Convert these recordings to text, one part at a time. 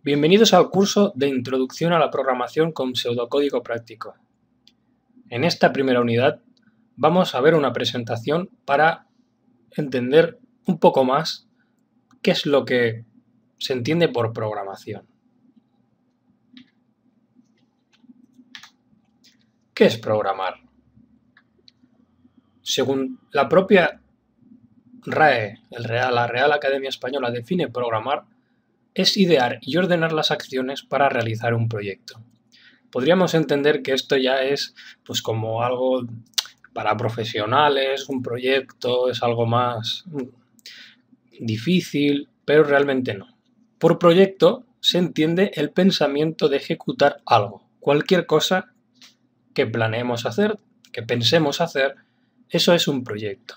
Bienvenidos al curso de Introducción a la Programación con Pseudocódigo Práctico. En esta primera unidad vamos a ver una presentación para entender un poco más qué es lo que se entiende por programación. ¿Qué es programar? Según la propia RAE, la Real Academia Española, define programar es idear y ordenar las acciones para realizar un proyecto. Podríamos entender que esto ya es pues como algo para profesionales, un proyecto, es algo más difícil, pero realmente no. Por proyecto se entiende el pensamiento de ejecutar algo. Cualquier cosa que planeemos hacer, que pensemos hacer, eso es un proyecto.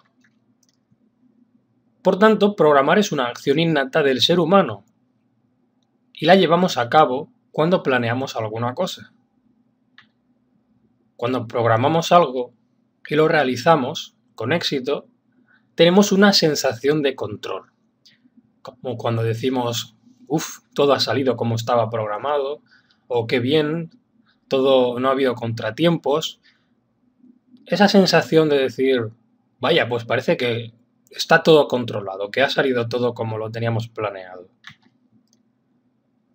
Por tanto, programar es una acción innata del ser humano y la llevamos a cabo cuando planeamos alguna cosa. Cuando programamos algo y lo realizamos con éxito, tenemos una sensación de control. Como cuando decimos, todo ha salido como estaba programado, o qué bien, no ha habido contratiempos. Esa sensación de decir, vaya, pues parece que está todo controlado, que ha salido todo como lo teníamos planeado.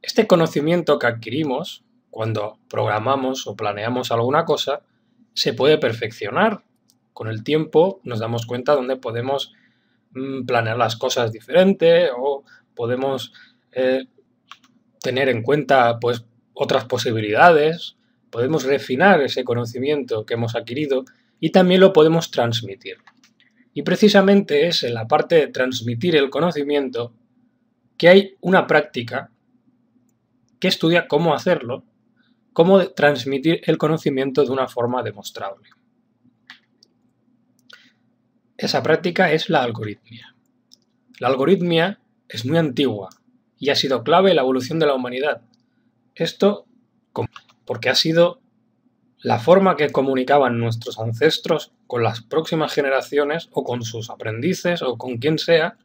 Este conocimiento que adquirimos cuando programamos o planeamos alguna cosa se puede perfeccionar. Con el tiempo nos damos cuenta dónde podemos planear las cosas diferente o podemos tener en cuenta pues otras posibilidades, podemos refinar ese conocimiento que hemos adquirido y también lo podemos transmitir. Y precisamente es en la parte de transmitir el conocimiento que hay una práctica que estudia cómo hacerlo, cómo transmitir el conocimiento de una forma demostrable. Esa práctica es la algoritmia. La algoritmia es muy antigua y ha sido clave en la evolución de la humanidad. Esto porque ha sido la forma que comunicaban nuestros ancestros con las próximas generaciones o con sus aprendices o con quien sea,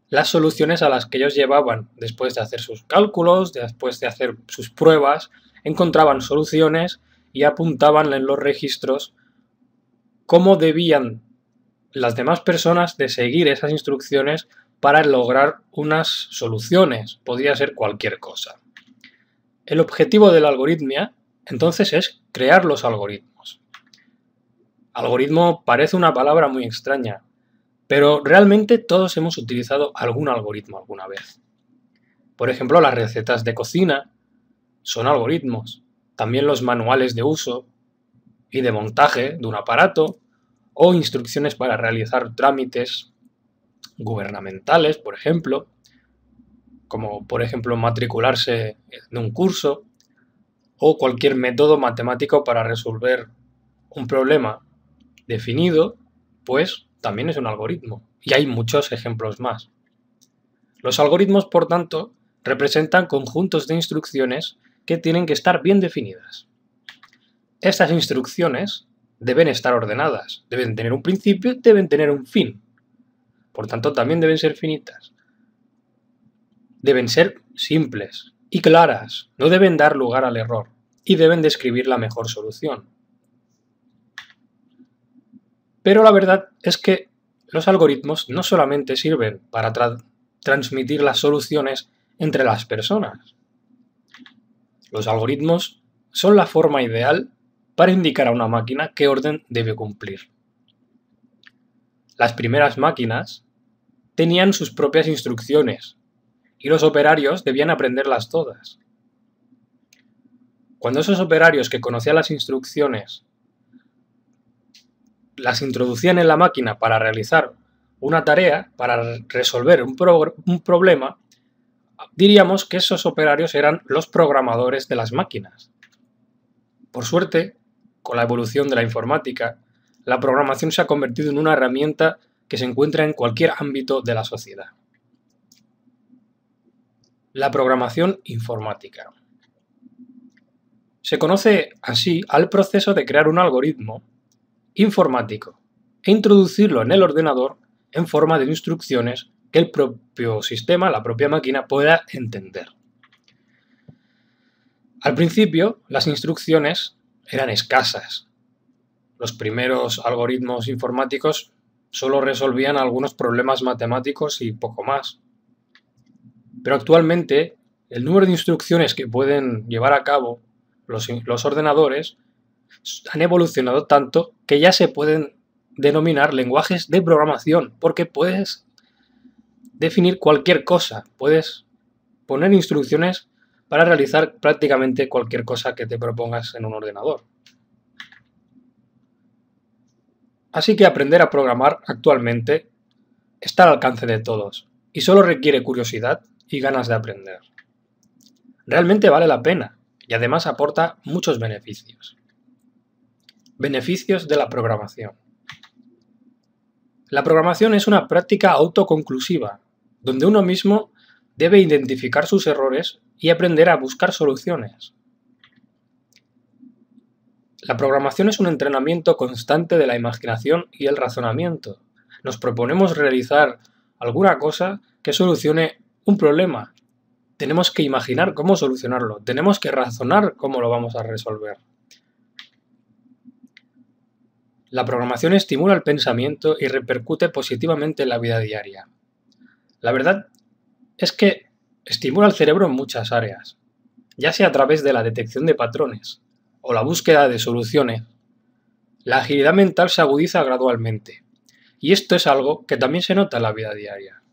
las soluciones a las que ellos llevaban después de hacer sus cálculos, después de hacer sus pruebas, encontraban soluciones y apuntaban en los registros cómo debían las demás personas de seguir esas instrucciones para lograr unas soluciones. Podría ser cualquier cosa. El objetivo de la algoritmia, entonces, es crear los algoritmos. Algoritmo parece una palabra muy extraña, pero realmente todos hemos utilizado algún algoritmo alguna vez. Por ejemplo, las recetas de cocina son algoritmos. También los manuales de uso y de montaje de un aparato o instrucciones para realizar trámites gubernamentales, por ejemplo, como por ejemplo matricularse en un curso o cualquier método matemático para resolver un problema definido, pues también es un algoritmo. Y hay muchos ejemplos más. Los algoritmos, por tanto, representan conjuntos de instrucciones que tienen que estar bien definidas. Estas instrucciones deben estar ordenadas, deben tener un principio y deben tener un fin. Por tanto, también deben ser finitas. Deben ser simples y claras, no deben dar lugar al error y deben describir la mejor solución. Pero la verdad es que los algoritmos no solamente sirven para transmitir las soluciones entre las personas. Los algoritmos son la forma ideal para indicar a una máquina qué orden debe cumplir. Las primeras máquinas tenían sus propias instrucciones y los operarios debían aprenderlas todas. Cuando esos operarios que conocían las instrucciones las introducían en la máquina para realizar una tarea, para resolver un problema, diríamos que esos operarios eran los programadores de las máquinas. Por suerte, con la evolución de la informática, la programación se ha convertido en una herramienta que se encuentra en cualquier ámbito de la sociedad. La programación informática. Se conoce así al proceso de crear un algoritmo informático e introducirlo en el ordenador en forma de instrucciones que el propio sistema, la propia máquina, pueda entender. Al principio, las instrucciones eran escasas. Los primeros algoritmos informáticos solo resolvían algunos problemas matemáticos y poco más. Pero actualmente, el número de instrucciones que pueden llevar a cabo los ordenadores han evolucionado tanto que ya se pueden denominar lenguajes de programación, porque puedes definir cualquier cosa, puedes poner instrucciones para realizar prácticamente cualquier cosa que te propongas en un ordenador. Así que aprender a programar actualmente está al alcance de todos y solo requiere curiosidad y ganas de aprender. Realmente vale la pena y además aporta muchos beneficios. Beneficios de la programación. La programación es una práctica autoconclusiva, donde uno mismo debe identificar sus errores y aprender a buscar soluciones. La programación es un entrenamiento constante de la imaginación y el razonamiento. Nos proponemos realizar alguna cosa que solucione un problema. Tenemos que imaginar cómo solucionarlo, tenemos que razonar cómo lo vamos a resolver. La programación estimula el pensamiento y repercute positivamente en la vida diaria. La verdad es que estimula el cerebro en muchas áreas, ya sea a través de la detección de patrones o la búsqueda de soluciones. La agilidad mental se agudiza gradualmente, y esto es algo que también se nota en la vida diaria.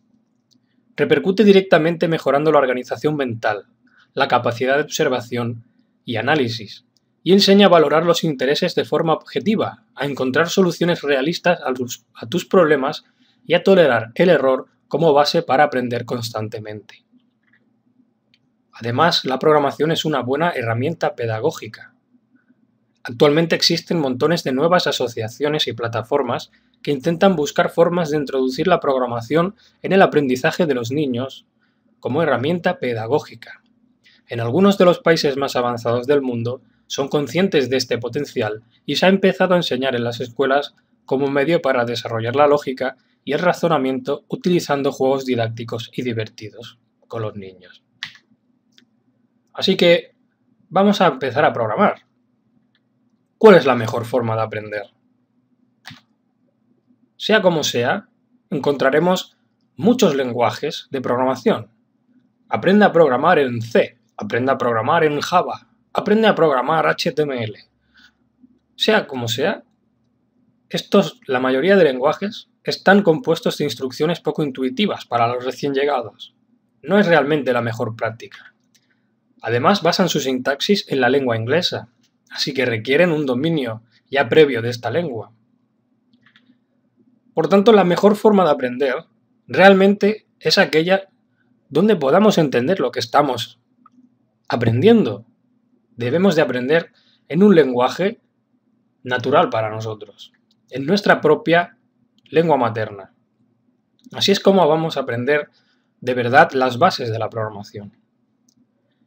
Repercute directamente mejorando la organización mental, la capacidad de observación y análisis, y enseña a valorar los intereses de forma objetiva, a encontrar soluciones realistas a tus problemas y a tolerar el error como base para aprender constantemente. Además, la programación es una buena herramienta pedagógica. Actualmente existen montones de nuevas asociaciones y plataformas que intentan buscar formas de introducir la programación en el aprendizaje de los niños como herramienta pedagógica. En algunos de los países más avanzados del mundo son conscientes de este potencial y se ha empezado a enseñar en las escuelas como medio para desarrollar la lógica y el razonamiento utilizando juegos didácticos y divertidos con los niños. Así que vamos a empezar a programar. ¿Cuál es la mejor forma de aprender? Sea como sea, encontraremos muchos lenguajes de programación. Aprende a programar en C, aprende a programar en Java, aprende a programar HTML. Sea como sea, la mayoría de lenguajes están compuestos de instrucciones poco intuitivas para los recién llegados. No es realmente la mejor práctica. Además, basan su sintaxis en la lengua inglesa, así que requieren un dominio ya previo de esta lengua. Por tanto, la mejor forma de aprender realmente es aquella donde podamos entender lo que estamos aprendiendo. Debemos de aprender en un lenguaje natural para nosotros, en nuestra propia lengua materna. Así es como vamos a aprender de verdad las bases de la programación.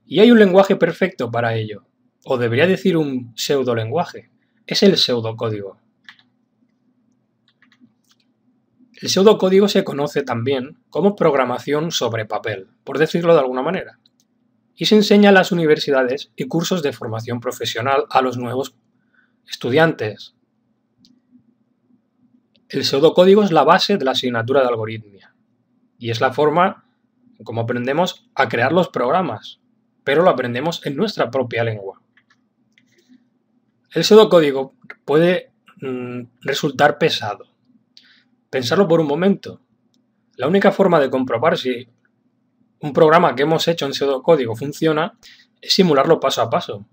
Y hay un lenguaje perfecto para ello, o debería decir un pseudolenguaje, es el pseudocódigo. El pseudocódigo se conoce también como programación sobre papel, por decirlo de alguna manera, y se enseña en las universidades y cursos de formación profesional a los nuevos estudiantes. El pseudocódigo es la base de la asignatura de algoritmia, y es la forma en cómo aprendemos a crear los programas, pero lo aprendemos en nuestra propia lengua. El pseudocódigo puede resultar pesado. Pensarlo por un momento. La única forma de comprobar si un programa que hemos hecho en pseudocódigo funciona es simularlo paso a paso.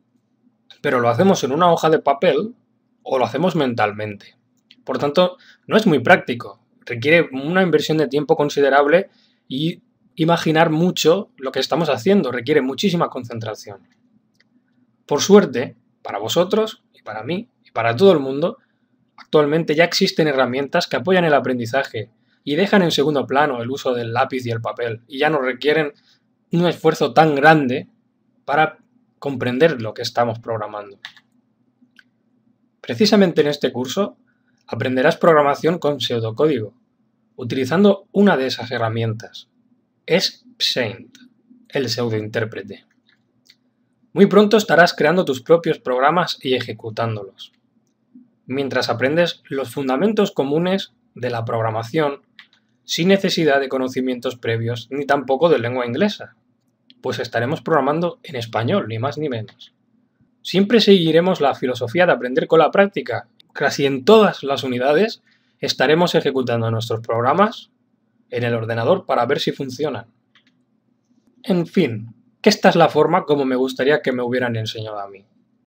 Pero lo hacemos en una hoja de papel o lo hacemos mentalmente. Por tanto, no es muy práctico. Requiere una inversión de tiempo considerable y imaginar mucho lo que estamos haciendo. Requiere muchísima concentración. Por suerte, para vosotros y para mí y para todo el mundo, actualmente ya existen herramientas que apoyan el aprendizaje y dejan en segundo plano el uso del lápiz y el papel y ya no requieren un esfuerzo tan grande para comprender lo que estamos programando. Precisamente en este curso aprenderás programación con pseudocódigo, utilizando una de esas herramientas. Es Psaint, el pseudointérprete. Muy pronto estarás creando tus propios programas y ejecutándolos, mientras aprendes los fundamentos comunes de la programación sin necesidad de conocimientos previos ni tampoco de lengua inglesa, pues estaremos programando en español, ni más ni menos. Siempre seguiremos la filosofía de aprender con la práctica. Casi en todas las unidades estaremos ejecutando nuestros programas en el ordenador para ver si funcionan. En fin, que esta es la forma como me gustaría que me hubieran enseñado a mí.